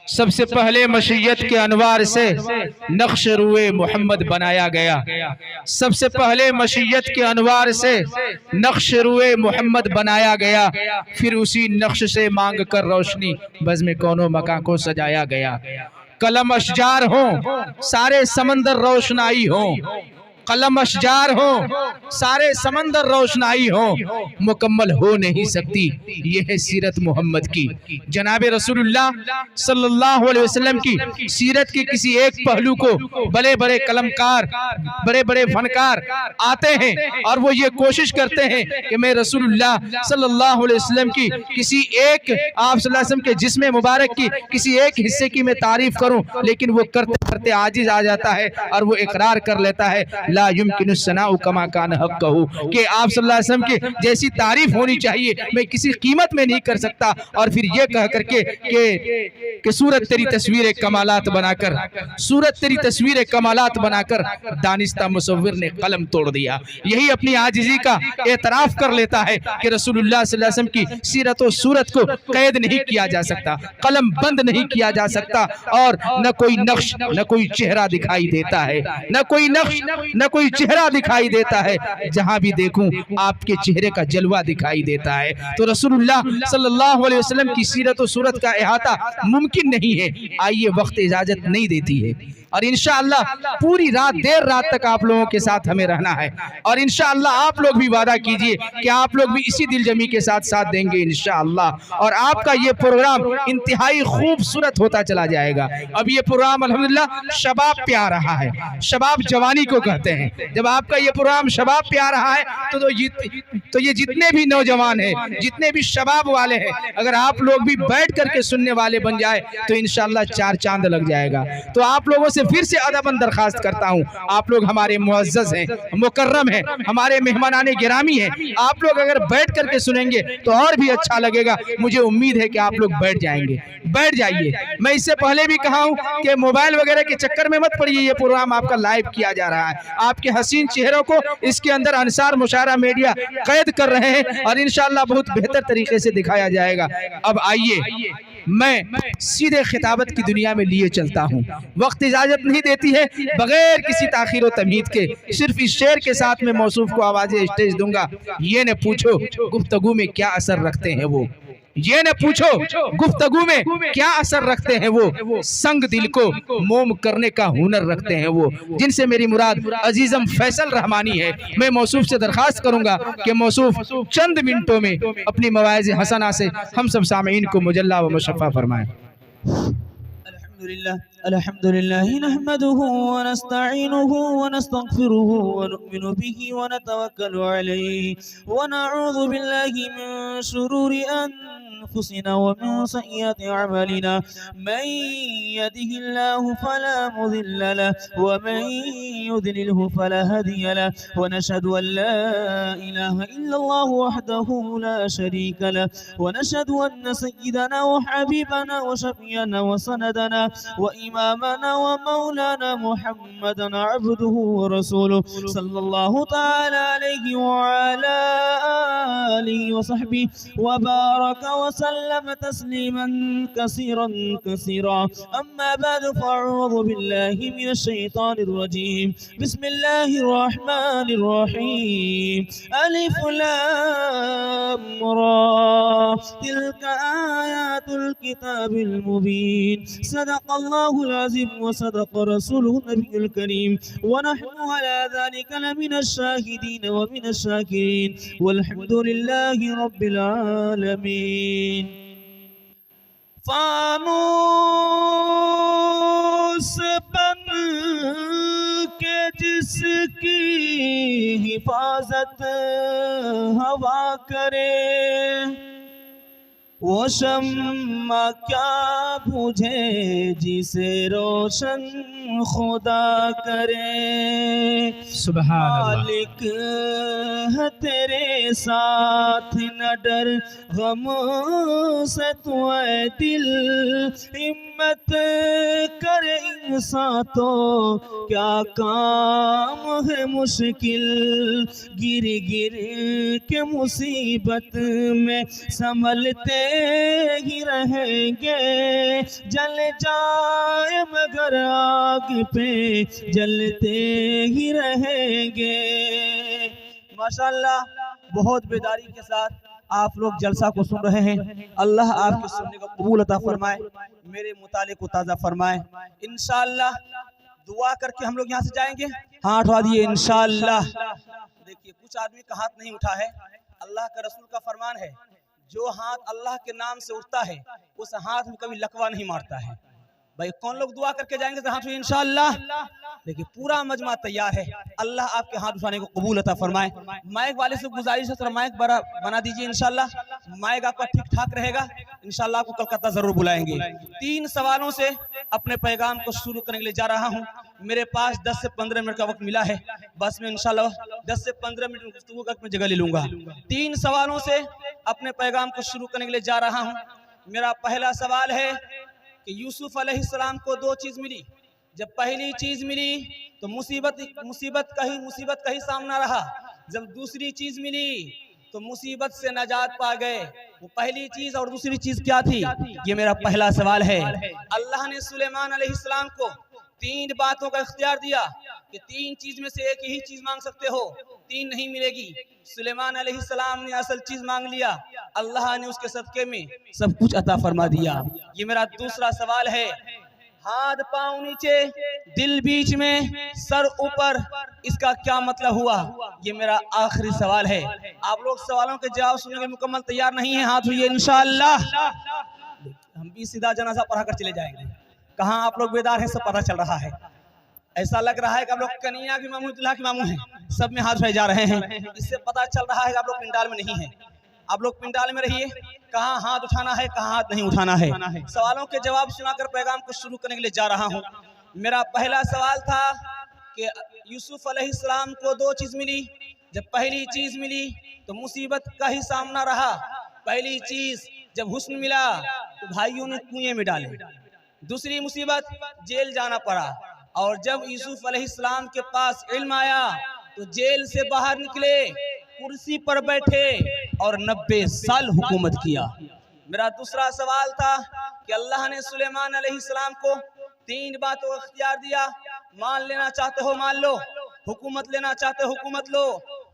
सबसे पहले मशीयत के अनवार से नक्श रूए मोहम्मद बनाया गया। सबसे पहले मशीयत के अनवार से नक्श रूए मोहम्मद बनाया गया। फिर उसी नक्श से मांग कर रोशनी बज़्म कौनो मकां को सजाया गया। कलम अशजार हो सारे समंदर रोशनाई हो, कलम अशजार हो सारे समंदर रोशनाई हो, मुकम्मल हो नहीं सकती ये है सीरत मोहम्मद की। जनाब रसूलुल्लाह सल्लल्लाहु अलैहि वसल्लम की सीरत के किसी एक पहलू को बड़े बड़े कलमकार, बड़े बड़े फनकार आते हैं और वो ये कोशिश करते हैं कि मैं रसूलुल्लाह सल्लल्लाहु अलैहि वसल्लम की किसी एक, आप सल्लल्लाहु अलैहि वसल्लम के जिस्म मुबारक की किसी एक हिस्से की मैं तारीफ करूं, लेकिन वो करते करते आजिज आ जाता है और वो इकरार कर लेता है ला युमकिनु सनाउ कमा कान हक़्क़हु, कि आप सल्लल्लाहु अलैहि वसल्लम की जैसी तारीफ होनी चाहिए मैं किसी कीमत में नहीं कर सकता। और फिर ये कह करके कि सूरत तेरी तस्वीर कमालात बनाकर, सूरत तेरी तस्वीर कमालात बनाकर दानिस्ता मुसव्विर ने कलम तोड़ दिया। यही अपनी आजिज़ी का एतराफ़ कर लेता है कि रसूलुल्लाह सल्लल्लाहु अलैहि वसल्लम की सीरत और सूरत को कैद नहीं किया जा सकता, कलम बंद नहीं किया जा सकता, और न कोई नक्श न कोई चेहरा दिखाई देता है, न कोई नक्श न कोई चेहरा दिखाई देता है, जहां भी देखूं आपके चेहरे का जलवा दिखाई देता है। तो रसूलुल्लाह सल्लल्लाहु अलैहि वसल्लम की सीरत और सूरत का अहाता मुमकिन नहीं है। आइए, वक्त इजाजत नहीं देती है और इंशाअल्लाह पूरी रात देर रात तक आप लोगों के साथ हमें रहना है, और इंशाअल्लाह आप लोग भी वादा कीजिए कि आप लोग भी इसी दिलजमी के साथ साथ देंगे इंशाअल्लाह, और आपका ये प्रोग्राम इंतहाई खूबसूरत होता चला जाएगा। अब ये प्रोग्राम अल्हम्दुलिल्लाह शबाब पे आ रहा है, शबाब जवानी को कहते हैं। जब आपका ये प्रोग्राम शबाब पे आ रहा है तो ये जितने भी नौजवान हैं, जितने भी शबाब वाले हैं, अगर आप लोग भी बैठ करके सुनने वाले बन जाए तो इंशाअल्लाह चार चांद लग जाएगा। तो आप लोगों से फिर से अदबन दरखास्त करता हूँ, आप लोग हमारे मुअज़्ज़ज़ हैं, मुकर्रम हैं, हमारे मेहमानाने गिरामी हैं, आप लोग अगर बैठ करके सुनेंगे तो और भी अच्छा लगेगा। मुझे उम्मीद है कि आप लोग बैठ जाएंगे, बैठ जाइए। मैं इससे पहले भी कहा हूँ कि मोबाइल वगैरह के चक्कर में मत पड़िए, ये प्रोग्राम आपका लाइव किया जा रहा है, आपके हसीन चेहरों को इसके अंदर अंसार मुशारा मीडिया कैद कर रहे हैं और इंशाअल्लाह बहुत बेहतर तरीके से दिखाया जाएगा। अब आइए, मैं सीधे खिताबत की दुनिया में लिए चलता हूँ, वक्त इजाजत नहीं देती है। बगैर किसी ताखीर व तमहीद के सिर्फ इस शेर के साथ में मौसूफ को आवाज़े स्टेज दूंगा। ये न पूछो गुफ्तगू में क्या असर रखते हैं वो, ये न पूछो गुफ्तगू में क्या असर रखते हैं वो, संग दिल को मोम करने का हुनर रखते हैं वो, जिनसे मेरी मुराद अजीज़म फैसल रहमानी है। मैं मौसूफ से दरखास्त करूंगा कि मौसूफ चंद मिनटों में अपनी मवाइज़ हसना से हम सब सामीन को मुजल्ला व मुशफ़्फ़ा फरमाएं। अल्हम्दुलिल्लाह नहमदुहु व नस्तईनुहु व नस्तगफिरुहु व नु'मिनु बिही व नतवक्कलु अलैहि व नऊज़ु बिल्लाहि मिन शुरूरि अनफुसिना व मिन सय्यिआति अअमालिना। मन यहदिहिल्लाहु फला मुदिल्ल लहु व मन युद्लिलहु फला हादिय लहु व नशहदु अन ला इलाहा इल्लल्लाह वहदहु ला शरीका लहु व नशहदु अन्न सय्यिदना व हबीबना व शफीअना व सनदना व इमामना व मौलाना मुहम्मदन अब्दुहु व रसूलुहु सल्लल्लाहु तआला अलैहि व अला आलिहि व सहबिहि व बारक व सल्लम तस्लीमन कसीरन कसीरा। अम्मा बाद फअऊज़ु बिल्लाहि मिनश शैतानिर रजीम। बिस्मिल्लाहिर रहमानिर रहीम। अलिफ लाम रा तिल्का आयातुल किताबिल मुबीन। सदक़ल्लाहुल अज़ीम व सदक़ रसूलुहुन नबियुल करीम व नहनु अला ज़ालिका लमिनश शाहिदीन व मिनश शाकिरीन वल्हम्दुलिल्लाहि रब्बिल आलमीन। फानूस बन के जिसकी हिफाजत हवा करे, वो शम्मा क्या बुझे जिसे रोशन खुदा करे। मालिक है तेरे साथ न डर गमों से तू ऐ दिल, हिम्मत करे इंसान तो क्या काम है मुश्किल, गिर गिर के मुसीबत में संभलते ही रहेंगे, जल जाए मगर आग पे जलते ही रहेंगे। माशाअल्लाह, बहुत बेदारी के साथ आप लोग जलसा को सुन रहे हैं। अल्लाह आपके सुनने को कबूल अता फरमाए, मेरे मुताले को ताज़ा फरमाए। इंशाअल्लाह दुआ करके हम लोग यहाँ से जाएंगे। हाथ उठा दिए इंशाअल्लाह। देखिए कुछ आदमी का हाथ नहीं उठा है। अल्लाह का रसूल का फरमान है, जो हाथ अल्लाह के नाम से उठता है उस हाथ में कभी लकवा नहीं मारता है। भाई कौन लोग दुआ करके जाएंगे तो हाथ इंशाअल्लाह। देखिए पूरा मजमा तैयार है, अल्लाह आपके हाथ उठाने को कबूल अता फरमाए। माइक वाले से गुजारिश है थोड़ा माइक बड़ा बना दीजिए इंशाअल्लाह। माइक आपका ठीक ठाक रहेगा, इंशाअल्लाह आपको कलकत्ता जरूर बुलाएंगे। 3 सवालों से अपने पैगाम को शुरू करने के लिए जा रहा हूँ। मेरे पास 10 से 15 मिनट का वक्त मिला है, बस में इंशाअल्लाह 10 से 15 मिनट गुफ्तगू करके जगह ले लूंगा। 3 सवालों से अपने पैगाम को शुरू करने के लिए जा रहा हूँ। मेरा पहला सवाल है कि यूसुफ अलैहिस्सलाम को 2 चीज मिली। जब पहली चीज मिली तो मुसीबत का ही सामना रहा। जब दूसरी चीज मिली तो मुसीबत से नजात पा गए। वो पहली चीज और दूसरी चीज क्या थी, ये मेरा पहला सवाल है। अल्लाह ने सुलेमान अलैहिस्सलाम को 3 बातों का इख्तियार दिया कि 3 चीज में से एक ही चीज मांग सकते हो, 3 नहीं मिलेगी। सुलेमान अलैहिस्सलाम ने असल चीज मांग लिया, अल्लाह ने उसके सदके में सब कुछ अता फरमा दिया। ये मेरा दूसरा सवाल है। हाथ पांव नीचे, दिल बीच में, सर ऊपर, इसका क्या मतलब हुआ, ये मेरा आखिरी सवाल है। आप लोग सवालों के जवाब सुनने के मुकम्मल तैयार नहीं है, हाथ हुई इंशाअल्लाह। हम भी सीधा जनाजा पढ़ा कर चले जाएंगे। कहाँ आप लोग बेदार हैं, सब पता चल रहा है। ऐसा लग रहा है कि आप लोग कन्या की मामू दुल्हा की मामू हैं, सब में हाथ उठाए जा रहे हैं। इससे पता चल रहा है कि आप लोग पिंडाल में नहीं हैं। आप लोग पिंडाल में रहिए, कहाँ हाथ उठाना है कहाँ हाथ नहीं उठाना है। सवालों के जवाब सुनाकर पैगाम को शुरू करने के लिए जा रहा हूँ। मेरा पहला सवाल था कि यूसुफ अलैहिस्सलाम को 2 चीज मिली। जब पहली चीज मिली तो मुसीबत का ही सामना रहा। पहली चीज जब हुस्न मिला तो भाइयों ने कुएं में डाले। दूसरी मुसीबत जेल जाना पड़ा। और जब यूसुफ अलैहिस्सलाम के पास इल्म आया तो जेल से बाहर निकले, कुर्सी पर बैठे और 90 साल हुकूमत किया। मेरा दूसरा सवाल था कि अल्लाह ने सुलेमान अलैहिस्सलाम को 3 बातों का इख्तियार दिया। मान लेना चाहते हो मान लो, हुकूमत लेना चाहते हो हुकूमत लो,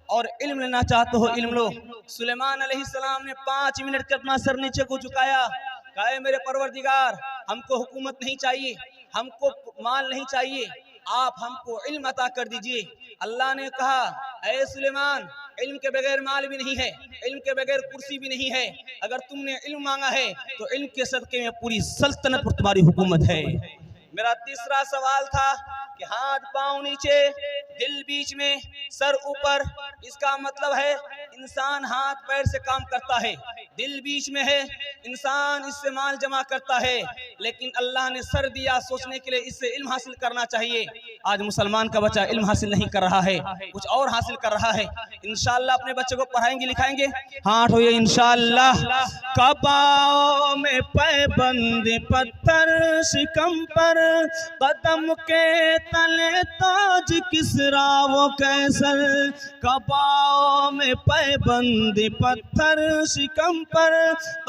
और इल्म लेना चाहते हो इल्म लो। सुलेमान अलैहिस्सलाम ने 5 मिनट के अपना सर नीचे को झुकाया, कहा मेरे परवरदिगार हमको हुकूमत नहीं चाहिए, हमको माल नहीं चाहिए, आप हमको इल्म अता कर दीजिए। अल्लाह ने कहा ऐ सुलेमान, इल्म के बगैर माल भी नहीं है, इल्म के बगैर कुर्सी भी नहीं है। अगर तुमने इल्म मांगा है तो इल्म के सदके में पूरी सल्तनत पर तुम्हारी हुकूमत है। मेरा तीसरा सवाल था कि हाथ पांव नीचे, दिल बीच में, सर ऊपर, इसका मतलब है इंसान हाथ पैर से काम करता है, दिल बीच में है, इंसान इससे माल जमा करता है, लेकिन अल्लाह ने सर दिया सोचने के लिए, इससे इल्म हासिल करना चाहिए। आज मुसलमान का बच्चा इल्म हासिल नहीं कर रहा है, कुछ और हासिल कर रहा है। इंशाअल्लाह अपने बच्चे को पढ़ाएंगे लिखाएंगे। हाथ हो ये इंशाअल्लाह। कबाओ में पैबंद पत्थर शिकम पर, कदम के तले ताज किसरा वो कैसर। कबाओ में पैबंद पत्थर शिकम पर,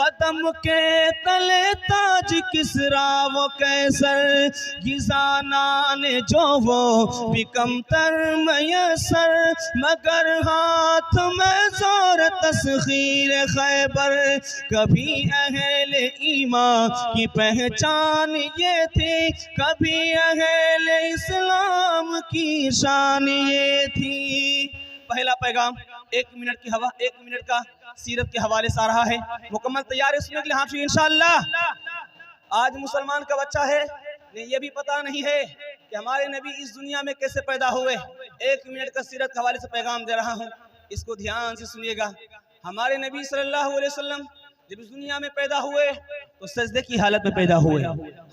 कदम के तले ताज किसरा वो कैसर। गिजाना ने जो वो बिकमतर मयसर, मगर हाथ में जोर तस्खीर खैबर। कभी अहले ईमान की पहचान ये थी, कभी अहले इस्लाम की शान ये थी। पहला पैगाम 1 मिनट की हवा, 1 मिनट का सीरत के हवाले से आ रहा है। मुकम्मल तैयार है सुनने के लिए? हाथ इंशाअल्लाह। आज मुसलमान का बच्चा है, ये भी पता नहीं है कि हमारे नबी इस दुनिया में कैसे पैदा हुए। 1 मिनट का सीरत के हवाले से पैगाम दे रहा हूँ, इसको ध्यान से सुनिएगा। हमारे नबी सल्लल्लाहु अलैहि वसल्लम जब इस दुनिया में पैदा हुए तो सजदे की हालत में पैदा हुए।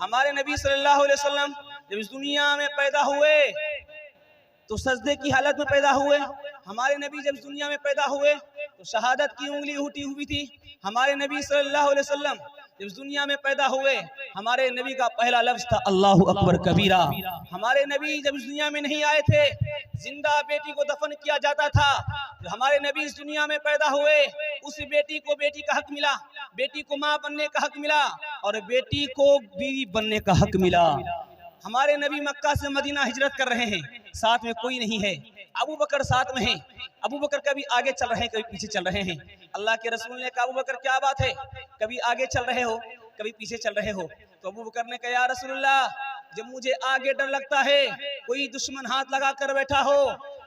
हमारे नबी सल्लल्लाहु अलैहि वसल्लम जब इस दुनिया में पैदा हुए तो सजदे की हालत में पैदा हुए। हमारे नबी जब इस दुनिया में पैदा हुए तो शहादत की उंगली उठी हुई थी। हमारे नबी सल्लल्लाहु अलैहि वसल्लम जब इस दुनिया में पैदा हुए हमारे नबी का पहला लफ्ज था अल्लाहु अकबर कबीरा। हमारे नबी जब इस दुनिया में नहीं आए थे, जिंदा बेटी को दफन किया जाता था। जब हमारे नबी इस दुनिया में पैदा हुए, उस बेटी को बेटी का हक मिला, बेटी को माँ बनने का हक मिला और बेटी को बीवी बनने का हक मिला। हमारे नबी मक्का से मदीना हिजरत कर रहे हैं, साथ में कोई नहीं है, अबू बकर साथ में है। अबू बकर कभी आगे चल रहे हैं, कभी पीछे चल रहे हैं। अल्लाह के रसूल ने कहा अबू बकर क्या बात है, कभी आगे चल रहे हो कभी पीछे चल रहे हो। तो अबू बकर ने कहा या रसूलल्लाह, जब मुझे आगे डर लगता है कोई दुश्मन हाथ लगा कर बैठा हो,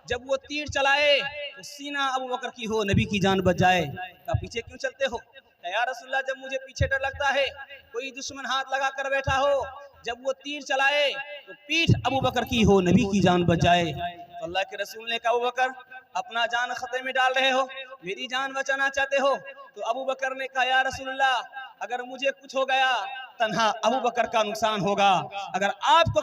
जब वो तीर चलाए तो सीना अबू बकर की हो, नबी की जान बच जाए। कहा पीछे क्यों चलते हो? या रसूलल्लाह, जब मुझे पीछे डर लगता है कोई दुश्मन हाथ लगा कर बैठा हो, जब वो तीर चलाए तो पीठ अबू बकर की हो, नबी की जान बच जाए। तो अल्लाह के रसूल ने कहा अबू बकर, अपना जान खतरे में डाल रहे हो, मेरी जान बचाना चाहते हो? तो अबू बकर ने कहा या रसूलल्लाह, अगर मुझे कुछ हो गया तन्हा अबू बकर का नुकसान होगा, अगर आपको